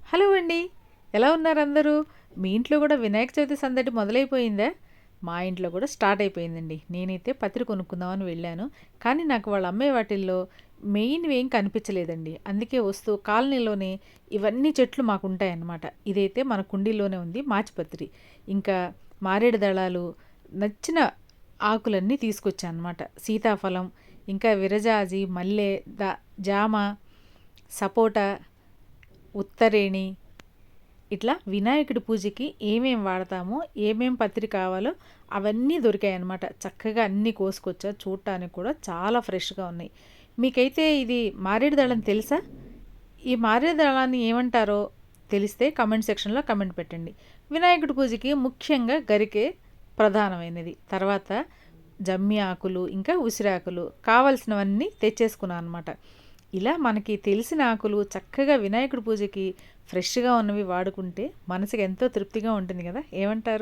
Hello అండి. ఎలా ఉన్నారు అందరూ? మీ ఇంట్లో కూడా వినాయక చవితి సందడి మొదలైపోయిందా? మా ఇంట్లో కూడా స్టార్ట్ అయిపోయిందండి. నేనైతే పత్రి కొనుక్కుందామని వెళ్ళాను. కానీ నాకు వాళ్ళు అమ్మే వాటిల్లో మెయిన్‌వి ఏం కనిపించలేదండి. అందుకే వస్తూ కాలనీలోనే ఇవన్నీ చెట్లు మాకుంటాయన్నమాట. ఇదైతే మన కుండీలోనే ఉంది మాచిపత్రి. ఇంకా మారేడు దళాలు, నచ్చిన ఆకులన్నీ తీసుకొచ్చా అనమాట. సీతాఫలం, ఇంకా విరజాజి, మల్లె, జామ, సపోటా, ఉత్తరేణి, ఇట్లా వినాయకుడి పూజకి ఏమేం వాడతామో, ఏమేం పత్రి కావాలో అవన్నీ దొరికాయన్నమాట. చక్కగా అన్నీ కోసుకొచ్చా. చూడటానికి కూడా చాలా ఫ్రెష్‌గా ఉన్నాయి. మీకైతే ఇది మారేడు దళం తెలుసా? ఈ మారేడు దళాన్ని ఏమంటారో తెలిస్తే కామెంట్ సెక్షన్‌లో కామెంట్ పెట్టండి. వినాయకుడి పూజకి ముఖ్యంగా గరికే ప్రధానమైనది. తర్వాత జమ్మి ఆకులు, ఇంకా ఉసిరాకులు కావాల్సినవన్నీ తెచ్చేసుకున్నాను అనమాట. ఇలా మనకి తెలిసిన ఆకులు చక్కగా వినాయకుడి పూజకి ఫ్రెష్‌గా ఉన్నవి వాడుకుంటే మనసుకి ఎంతో తృప్తిగా ఉంటుంది కదా! ఏమంటారు?